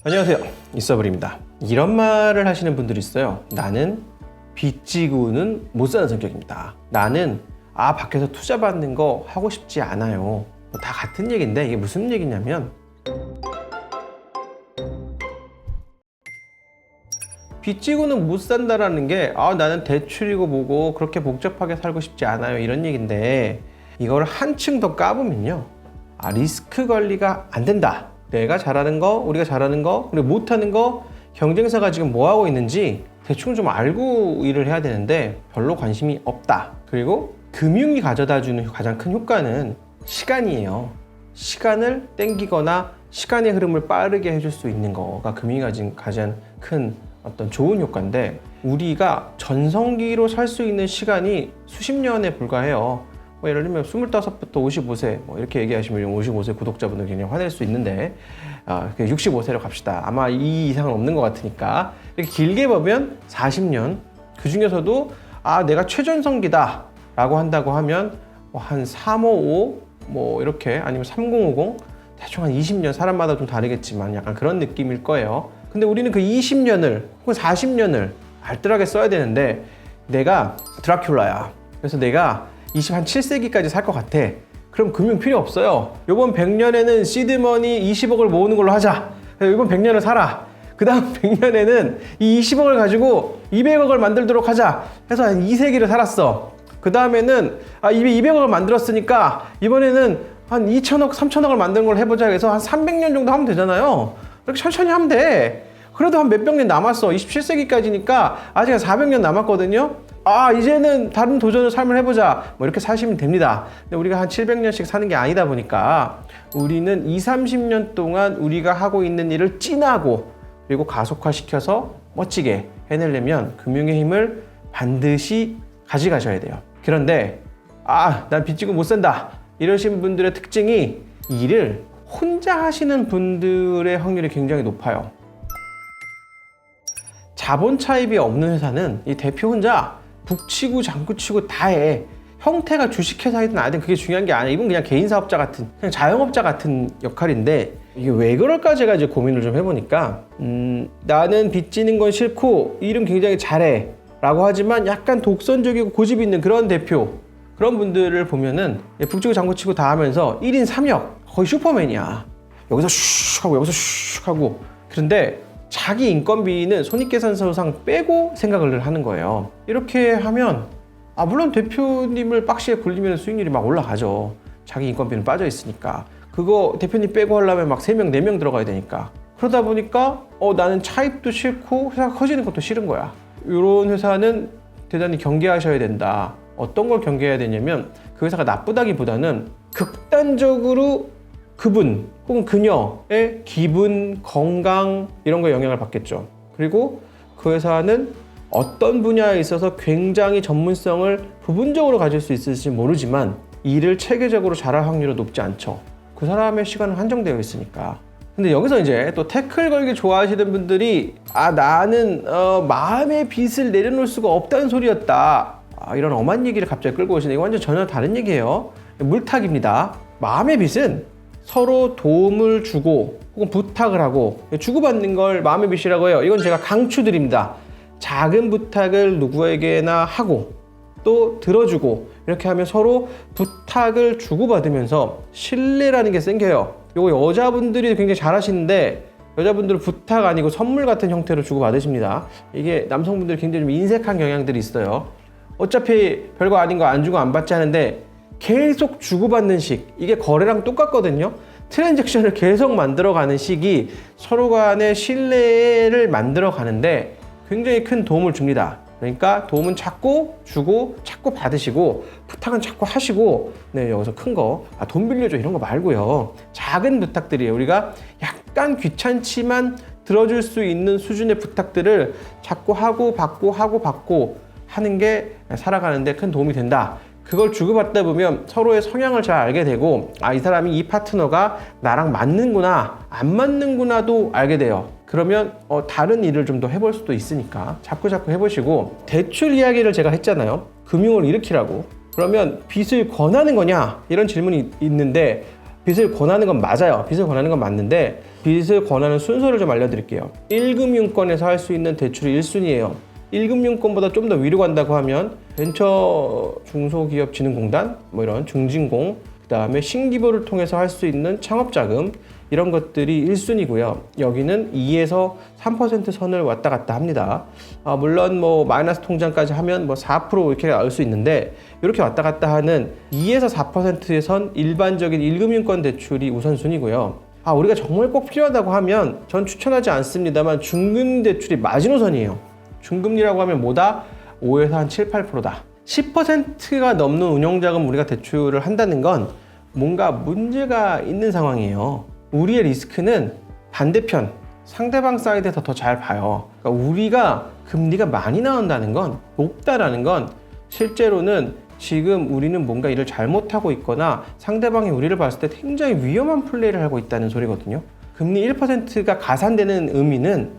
안녕하세요, 이서블입니다. 이런 말을 하시는 분들이 있어요. 나는 빚지고는 못 사는 성격입니다. 나는 밖에서 투자 받는 거 하고 싶지 않아요. 다 같은 얘기인데 이게 무슨 얘기냐면, 빚지고는 못 산다라는 게 나는 대출이고 뭐고 그렇게 복잡하게 살고 싶지 않아요, 이런 얘기인데, 이걸 한층 더 까보면요, 리스크 관리가 안 된다. 내가 잘하는 거, 우리가 잘하는 거, 그리고 못하는 거, 경쟁사가 지금 뭐 하고 있는지 대충 좀 알고 일을 해야 되는데 별로 관심이 없다. 그리고 금융이 가져다주는 가장 큰 효과는 시간이에요. 시간을 땡기거나 시간의 흐름을 빠르게 해줄 수 있는 거가 금융이 가진 가장 큰 어떤 좋은 효과인데, 우리가 전성기로 살 수 있는 시간이 수십 년에 불과해요. 예를 들면 25부터 55세 이렇게 얘기하시면 55세 구독자분들 굉장히 화낼 수 있는데, 65세로 갑시다. 아마 이 이상은 없는 것 같으니까 이렇게 길게 보면 40년, 그 중에서도 내가 최전성기다 라고 한다고 하면 한 355 이렇게, 아니면 3050, 대충 한 20년, 사람마다 좀 다르겠지만 약간 그런 느낌일 거예요. 근데 우리는 그 20년을 혹은 40년을 알뜰하게 써야 되는데, 내가 드라큘라야. 그래서 내가 27세기까지 살 것 같아. 그럼 금융 필요 없어요. 요번 100년에는 시드머니 20억을 모으는 걸로 하자. 요번 100년을 살아. 그 다음 100년에는 이 20억을 가지고 200억을 만들도록 하자 해서 한 2세기를 살았어. 그 다음에는 200억을 만들었으니까 이번에는 한 2천억, 3천억을 만드는 걸 해보자 해서 한 300년 정도 하면 되잖아요. 이렇게 천천히 하면 돼. 그래도 한 몇백 년 남았어. 27세기까지니까 아직 한 400년 남았거든요. 이제는 다른 도전을 삶을 해보자. 이렇게 사시면 됩니다. 근데 우리가 한 700년씩 사는 게 아니다 보니까 우리는 20, 30년 동안 우리가 하고 있는 일을 찐하고 그리고 가속화시켜서 멋지게 해내려면 금융의 힘을 반드시 가져가셔야 돼요. 그런데 난 빚지고 못 산다 이러신 분들의 특징이, 일을 혼자 하시는 분들의 확률이 굉장히 높아요. 자본 차입이 없는 회사는 이 대표 혼자 북치고 장구치고 다 해. 형태가 주식회사이든 아니든 그게 중요한 게 아니야. 이건 그냥 개인 사업자 같은, 그냥 자영업자 같은 역할인데, 이게 왜 그럴까 제가 이제 고민을 좀 해보니까, 나는 빚지는 건 싫고 일은 굉장히 잘해 라고 하지만 약간 독선적이고 고집이 있는 그런 대표, 그런 분들을 보면은 북치고 장구치고 다 하면서 1인 3역, 거의 슈퍼맨이야. 여기서 슉 하고 여기서 슉 하고. 그런데 자기 인건비는 손익계산서상 빼고 생각을 하는 거예요. 이렇게 하면 물론 대표님을 박스에 굴리면 수익률이 막 올라가죠. 자기 인건비는 빠져 있으니까. 그거 대표님 빼고 하려면 막 3명, 4명 들어가야 되니까. 그러다 보니까 나는 차입도 싫고 회사가 커지는 것도 싫은 거야. 이런 회사는 대단히 경계하셔야 된다. 어떤 걸 경계해야 되냐면, 그 회사가 나쁘다기보다는 극단적으로 그분 혹은 그녀의 기분, 건강 이런 거에 영향을 받겠죠. 그리고 그 회사는 어떤 분야에 있어서 굉장히 전문성을 부분적으로 가질 수 있을지 모르지만 일을 체계적으로 잘할 확률은 높지 않죠. 그 사람의 시간은 한정되어 있으니까. 근데 여기서 이제 또 태클 걸기 좋아하시는 분들이 나는 마음의 빚을 내려놓을 수가 없다는 소리였다, 이런 엄한 얘기를 갑자기 끌고 오시는데, 이거 완전 전혀 다른 얘기예요. 물타기입니다. 마음의 빚은 서로 도움을 주고 혹은 부탁을 하고 주고받는 걸 마음의 빚이라고 해요. 이건 제가 강추드립니다. 작은 부탁을 누구에게나 하고 또 들어주고, 이렇게 하면 서로 부탁을 주고받으면서 신뢰라는 게 생겨요. 이거 여자분들이 굉장히 잘하시는데, 여자분들은 부탁 아니고 선물 같은 형태로 주고받으십니다. 이게 남성분들이 굉장히 좀 인색한 경향들이 있어요. 어차피 별거 아닌 거 안 주고 안 받지 하는데 계속 주고받는 식, 이게 거래랑 똑같거든요. 트랜잭션을 계속 만들어가는 식이 서로 간의 신뢰를 만들어가는데 굉장히 큰 도움을 줍니다. 그러니까 도움은 자꾸 주고 자꾸 받으시고, 부탁은 자꾸 하시고, 여기서 큰 거, 돈 빌려줘 이런 거 말고요. 작은 부탁들이에요. 우리가 약간 귀찮지만 들어줄 수 있는 수준의 부탁들을 자꾸 하고 받고 하는 게 살아가는데 큰 도움이 된다. 그걸 주고받다 보면 서로의 성향을 잘 알게 되고, 이 사람이, 이 파트너가 나랑 맞는구나 안 맞는구나도 알게 돼요. 그러면 다른 일을 좀 더 해볼 수도 있으니까 자꾸 해보시고, 대출 이야기를 제가 했잖아요. 금융을 일으키라고. 그러면 빚을 권하는 거냐 이런 질문이 있는데, 빚을 권하는 건 맞아요. 빚을 권하는 건 맞는데 빚을 권하는 순서를 좀 알려드릴게요. 1금융권에서 할 수 있는 대출이 1순위예요. 1금융권보다 좀 더 위로 간다고 하면 벤처 중소기업진흥공단, 뭐 이런 중진공, 그 다음에 신기부를 통해서 할 수 있는 창업자금, 이런 것들이 1순위고요. 여기는 2에서 3% 선을 왔다 갔다 합니다. 물론 뭐 마이너스 통장까지 하면 뭐 4% 이렇게 나올 수 있는데, 이렇게 왔다 갔다 하는 2에서 4%의 선 일반적인 1금융권 대출이 우선순위고요. 우리가 정말 꼭 필요하다고 하면 전 추천하지 않습니다만 중금 대출이 마지노선이에요. 중금리라고 하면 뭐다? 5에서 한 7, 8%다. 10%가 넘는 운용자금 우리가 대출을 한다는 건 뭔가 문제가 있는 상황이에요. 우리의 리스크는 반대편, 상대방 사이드에서 더 잘 봐요. 그러니까 우리가 금리가 많이 나온다는 건, 높다라는 건 실제로는 지금 우리는 뭔가 일을 잘못하고 있거나 상대방이 우리를 봤을 때 굉장히 위험한 플레이를 하고 있다는 소리거든요. 금리 1%가 가산되는 의미는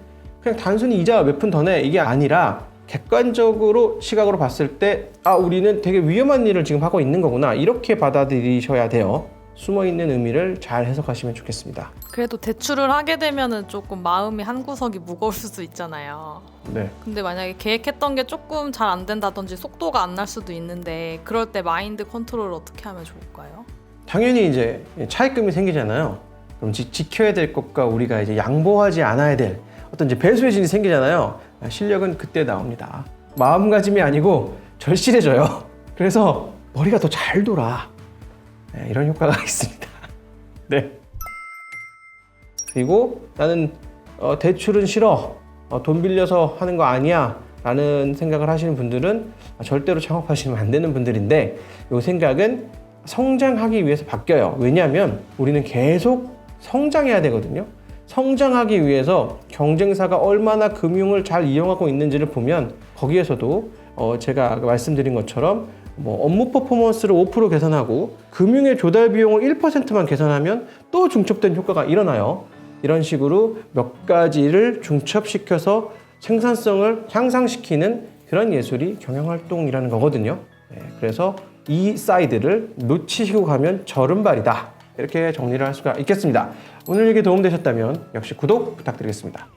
그냥 단순히 이자 몇 푼 더 내, 이게 아니라 객관적으로 시각으로 봤을 때 우리는 되게 위험한 일을 지금 하고 있는 거구나, 이렇게 받아들이셔야 돼요. 숨어있는 의미를 잘 해석하시면 좋겠습니다. 그래도 대출을 하게 되면은 조금 마음이 한 구석이 무거울 수도 있잖아요. 네. 근데 만약에 계획했던 게 조금 잘 안 된다든지 속도가 안 날 수도 있는데, 그럴 때 마인드 컨트롤을 어떻게 하면 좋을까요? 당연히 이제 차입금이 생기잖아요. 그럼 지켜야 될 것과 우리가 이제 양보하지 않아야 될 어떤 이제 배수의 진이 생기잖아요. 실력은 그때 나옵니다. 마음가짐이 아니고 절실해져요. 그래서 머리가 더 잘 돌아. 이런 효과가 있습니다. 네. 그리고 나는 대출은 싫어, 돈 빌려서 하는 거 아니야 라는 생각을 하시는 분들은 절대로 창업하시면 안 되는 분들인데, 이 생각은 성장하기 위해서 바뀌어요. 왜냐하면 우리는 계속 성장해야 되거든요. 성장하기 위해서 경쟁사가 얼마나 금융을 잘 이용하고 있는지를 보면 거기에서도 제가 말씀드린 것처럼 뭐 업무 퍼포먼스를 5% 개선하고 금융의 조달 비용을 1%만 개선하면 또 중첩된 효과가 일어나요. 이런 식으로 몇 가지를 중첩시켜서 생산성을 향상시키는 그런 예술이 경영활동이라는 거거든요. 그래서 이 사이드를 놓치시고 가면 절은발이다, 이렇게 정리를 할 수가 있겠습니다. 오늘 얘기 도움되셨다면 역시 구독 부탁드리겠습니다.